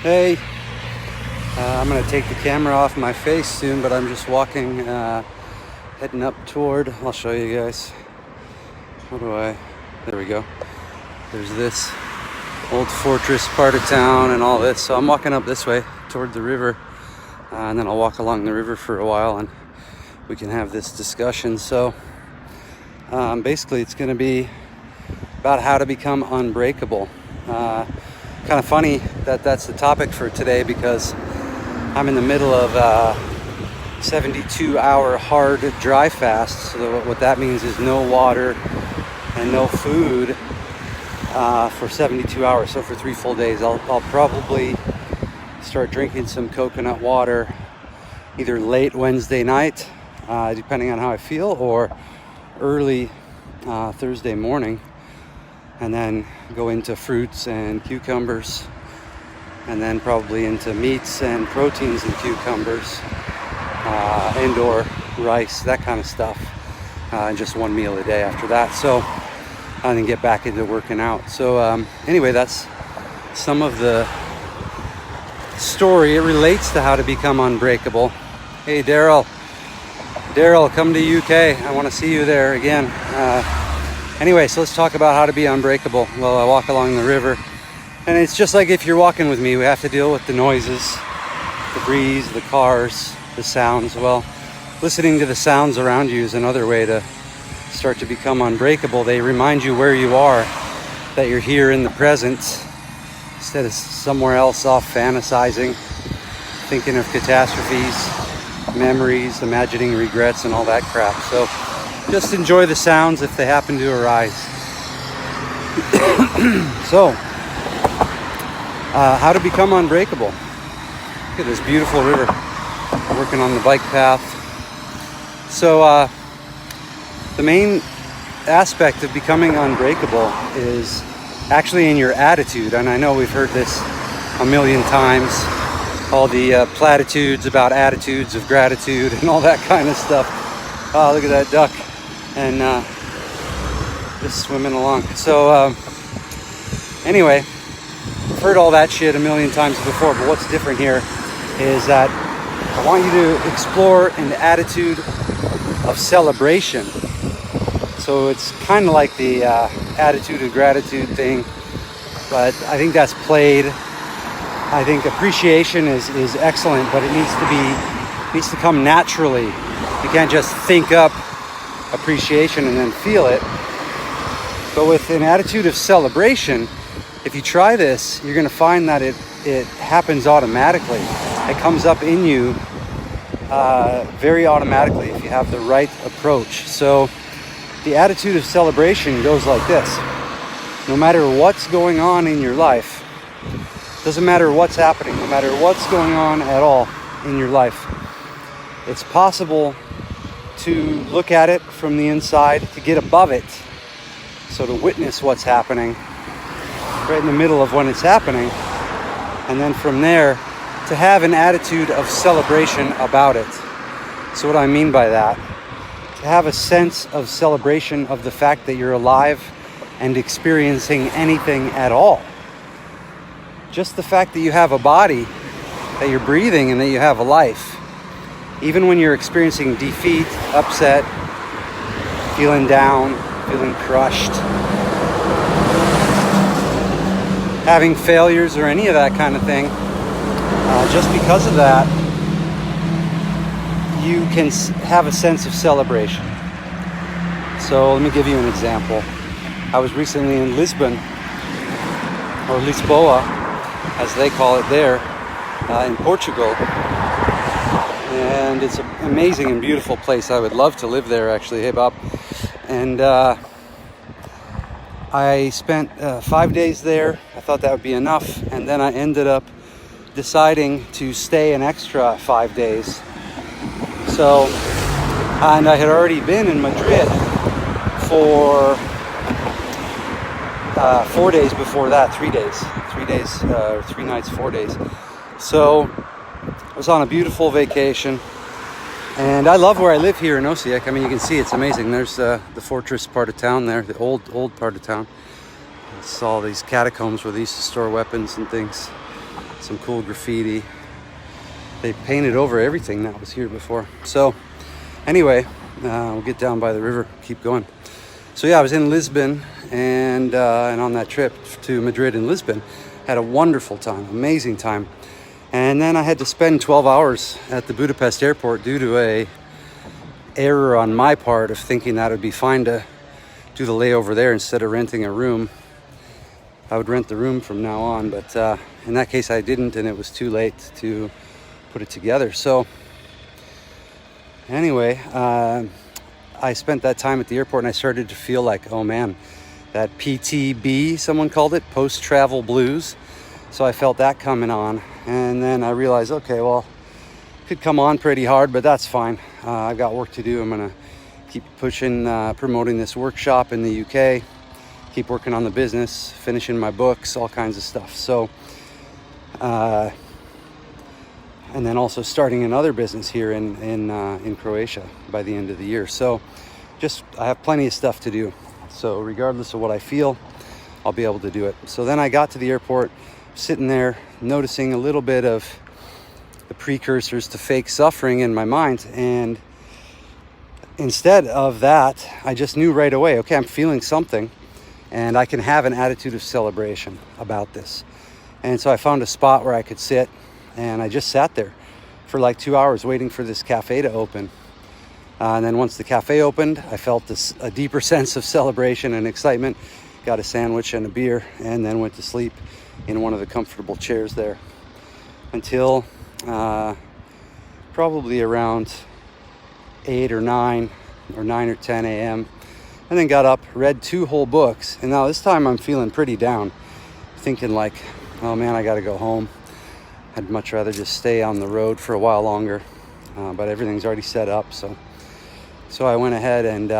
Hey, I'm gonna take the camera off my face soon, but I'm just walking, heading up toward, I'll show you guys. There we go. There's this old fortress part of town and all this. So I'm walking up this way toward the river, and then I'll walk along the river for a while and we can have this discussion. So basically it's gonna be about how to become unbreakable. Kind of funny that that's the topic for today, because I'm in the middle of a 72-hour hard dry fast. So what that means is no water and no food for 72 hours. So for 3 full days, I'll probably start drinking some coconut water either late Wednesday night, depending on how I feel, or early Thursday morning, and then go into fruits and cucumbers, and then probably into meats and proteins and cucumbers, and/or rice, that kind of stuff, and just one meal a day after that. So and then get back into working out. So anyway, that's some of the story. It relates to how to become unbreakable. Hey, Daryl, come to UK. I want to see you there again. Anyway, so let's talk about how to be unbreakable. Well, I walk along the river, and it's just like if you're walking with me, we have to deal with the noises, the breeze, the cars, the sounds. Well, listening to the sounds around you is another way to start to become unbreakable. They remind you where you are, that you're here in the present, instead of somewhere else off fantasizing, thinking of catastrophes, memories, imagining regrets, and all that crap. So just enjoy the sounds if they happen to arise. So, how to become unbreakable. Look at this beautiful river. I'm working on the bike path. So, the main aspect of becoming unbreakable is actually in your attitude. And I know we've heard this a million times, all the platitudes about attitudes of gratitude and all that kind of stuff. Oh, look at that duck. And just swimming along. So anyway, I've heard all that shit a million times before, but what's different here is that I want you to explore an attitude of celebration. So it's kind of like the attitude of gratitude thing, but I think that's played. I think appreciation is excellent, but it needs to come naturally. You can't just think up appreciation and then feel it. But with an attitude of celebration, if you try this, you're going to find that it happens automatically. It comes up in you very automatically if you have the right approach. So the attitude of celebration goes like this. No matter what's going on in your life, doesn't matter what's happening, no matter what's going on at all in your life, it's possible to look at it from the inside, to get above it, so to witness what's happening right in the middle of when it's happening, and then from there to have an attitude of celebration about it. So what I mean by that, to have a sense of celebration of the fact that you're alive and experiencing anything at all. Just the fact that you have a body, that you're breathing, and that you have a life. Even when you're experiencing defeat, upset, feeling down, feeling crushed, having failures or any of that kind of thing, just because of that, you can have a sense of celebration. So let me give you an example. I was recently in Lisbon, or Lisboa, as they call it there, in Portugal. And it's an amazing and beautiful place. I would love to live there, actually. Hey, Bob. And I spent 5 days there. I thought that would be enough. And then I ended up deciding to stay an extra 5 days. So, and I had already been in Madrid for 4 days before that. 3 days. 3 nights, 4 days. So I was on a beautiful vacation, and I love where I live here in Osijek. I mean, you can see it's amazing. There's the fortress part of town there, the old part of town. It's all these catacombs where they used to store weapons and things. some cool graffiti. They painted over everything that was here before. So anyway, we'll get down by the river, keep going. So yeah, I was in Lisbon, and on that trip to Madrid and Lisbon, had a wonderful time, amazing time. And then I had to spend 12 hours at the Budapest airport due to a error on my part of thinking that it would be fine to do the layover there instead of renting a room. I would rent the room from now on, but in that case I didn't, and it was too late to put it together. So anyway, I spent that time at the airport, and I started to feel like, oh man, that PTB, someone called it, post-travel blues. So I felt that coming on, and then I realized, okay, well, it could come on pretty hard, but that's fine. I've got work to do. I'm gonna keep pushing, promoting this workshop in the UK, keep working on the business, finishing my books, all kinds of stuff. So, and then also starting another business here in Croatia by the end of the year. So I have plenty of stuff to do. So regardless of what I feel, I'll be able to do it. So then I got to the airport, sitting there, noticing a little bit of the precursors to fake suffering in my mind. And instead of that, I just knew right away, okay, I'm feeling something, and I can have an attitude of celebration about this. And so I found a spot where I could sit, and I just sat there for like 2 hours waiting for this cafe to open. And then once the cafe opened, I felt a deeper sense of celebration and excitement, got a sandwich and a beer, and then went to sleep in one of the comfortable chairs there until probably around 8 or 9 or 10 a.m. And then got up, read 2 whole books. And now this time I'm feeling pretty down, thinking like, oh man, I got to go home. I'd much rather just stay on the road for a while longer, but everything's already set up. So I went ahead and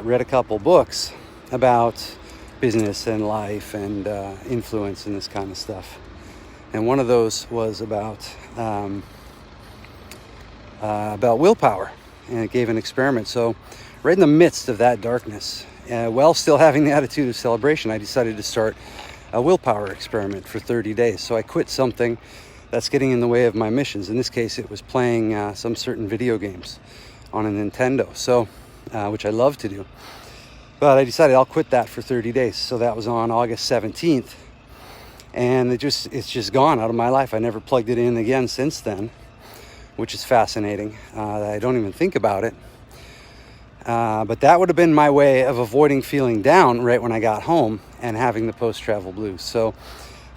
read a couple books about business and life and influence and this kind of stuff. And one of those was about willpower, and it gave an experiment. So right in the midst of that darkness, while still having the attitude of celebration, I decided to start a willpower experiment for 30 days. So I quit something that's getting in the way of my missions. In this case, it was playing some certain video games on a Nintendo, so which I love to do. But I decided I'll quit that for 30 days. So that was on August 17th. And it's just gone out of my life. I never plugged it in again since then, which is fascinating. I don't even think about it. But that would have been my way of avoiding feeling down right when I got home and having the post-travel blues. So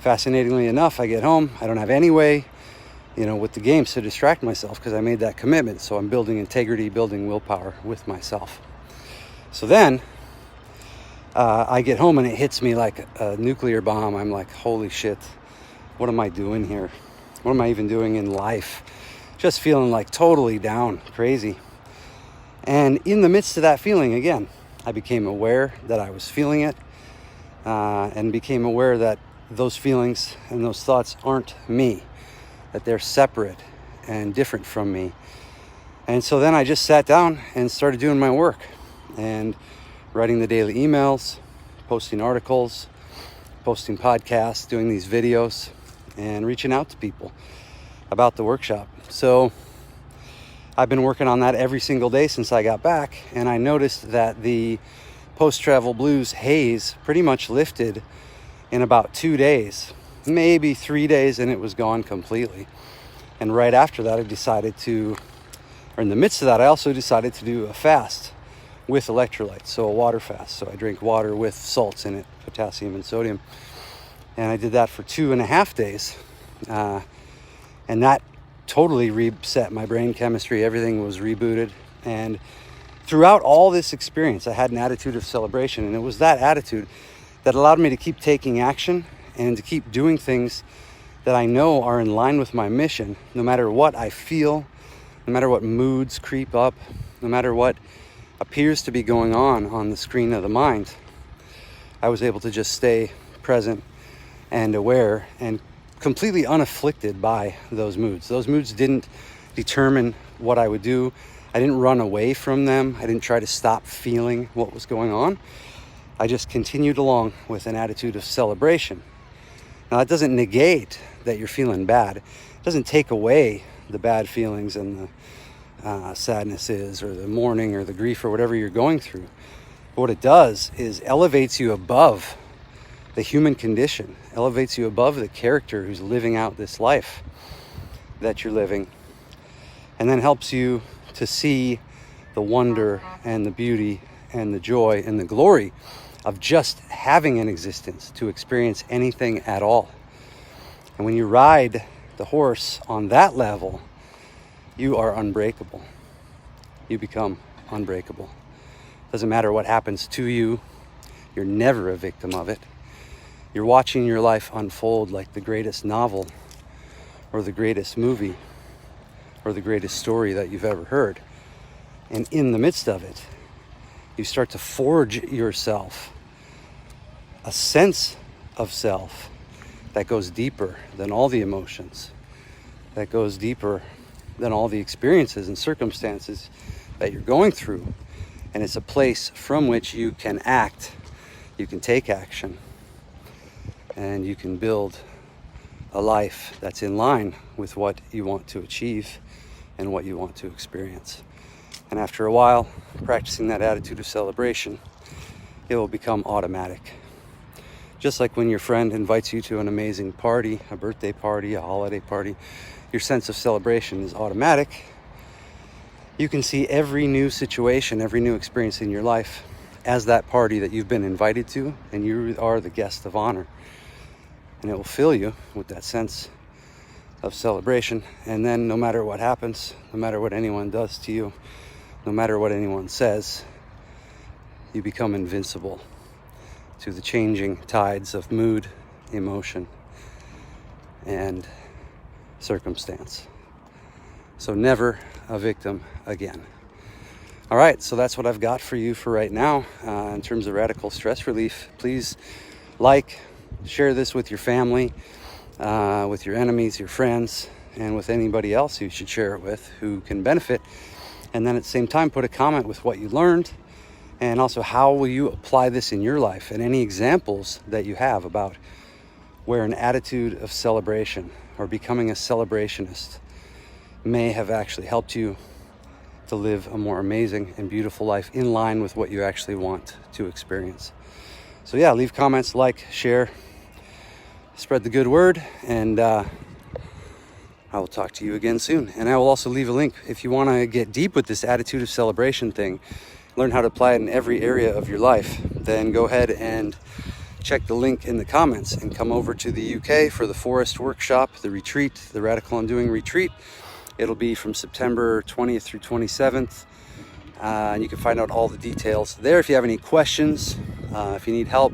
fascinatingly enough, I get home. I don't have any way, with the games to distract myself because I made that commitment. So I'm building integrity, building willpower with myself. So then I get home and it hits me like a nuclear bomb. I'm like, holy shit, what am I doing here? What am I even doing in life? Just feeling like totally down, crazy. And in the midst of that feeling, again, I became aware that I was feeling it, and became aware that those feelings and those thoughts aren't me, that they're separate and different from me. And so then I just sat down and started doing my work and writing the daily emails, posting articles, posting podcasts, doing these videos, and reaching out to people about the workshop. So I've been working on that every single day since I got back, and I noticed that the post-travel blues haze pretty much lifted in about 2 days, maybe 3 days, and it was gone completely. And right after that, in the midst of that, I also decided to do a fast with electrolytes, so a water fast. So I drink water with salts in it, potassium and sodium. And I did that for 2.5 days. And that totally reset my brain chemistry. Everything was rebooted. And throughout all this experience, I had an attitude of celebration. And it was that attitude that allowed me to keep taking action and to keep doing things that I know are in line with my mission, no matter what I feel, no matter what moods creep up, no matter what appears to be going on the screen of the mind. I was able to just stay present and aware and completely unafflicted by those moods. Those moods didn't determine what I would do. I didn't run away from them. I didn't try to stop feeling what was going on. I just continued along with an attitude of celebration. Now, that doesn't negate that you're feeling bad. It doesn't take away the bad feelings and the sadnesses or the mourning or the grief or whatever you're going through. But what it does is elevates you above the human condition, elevates you above the character who's living out this life that you're living, and then helps you to see the wonder and the beauty and the joy and the glory of just having an existence, to experience anything at all. And when you ride the horse on that level, you are unbreakable. You become unbreakable. Doesn't matter what happens to you, you're never a victim of it. You're watching your life unfold like the greatest novel or the greatest movie or the greatest story that you've ever heard. And in the midst of it, you start to forge yourself a sense of self that goes deeper than all the emotions, that goes deeper than all the experiences and circumstances that you're going through. And it's a place from which you can act, you can take action, and you can build a life that's in line with what you want to achieve and what you want to experience. And after a while, practicing that attitude of celebration, it will become automatic. Just like when your friend invites you to an amazing party, a birthday party, a holiday party, your sense of celebration is automatic. You can see every new situation, every new experience in your life as that party that you've been invited to, and you are the guest of honor. And it will fill you with that sense of celebration. And then no matter what happens, no matter what anyone does to you, no matter what anyone says, you become invincible to the changing tides of mood, emotion, and circumstance. So never a victim again. All right, so that's what I've got for you for right now in terms of radical stress relief. Please share this with your family, with your enemies, your friends, and with anybody else you should share it with who can benefit. And then at the same time, put a comment with what you learned, and also how will you apply this in your life, and any examples that you have about where an attitude of celebration or becoming a celebrationist may have actually helped you to live a more amazing and beautiful life in line with what you actually want to experience. So yeah, leave comments, share, spread the good word, and I will talk to you again soon. And I will also leave a link if you want to get deep with this attitude of celebration thing, learn how to apply it in every area of your life, then go ahead and check the link in the comments and come over to the UK for the Forest Workshop, the retreat, the Radical Undoing Retreat. It'll be from September 20th through 27th. And you can find out all the details there. If you have any questions, if you need help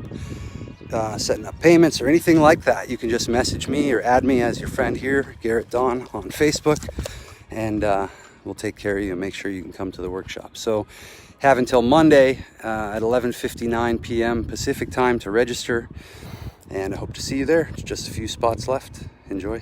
setting up payments or anything like that, you can just message me or add me as your friend here, Garrett Dawn, on Facebook, and we'll take care of you and make sure you can come to the workshop. So have until Monday at 11:59 p.m. Pacific time to register, and I hope to see you there. Just a few spots left. Enjoy.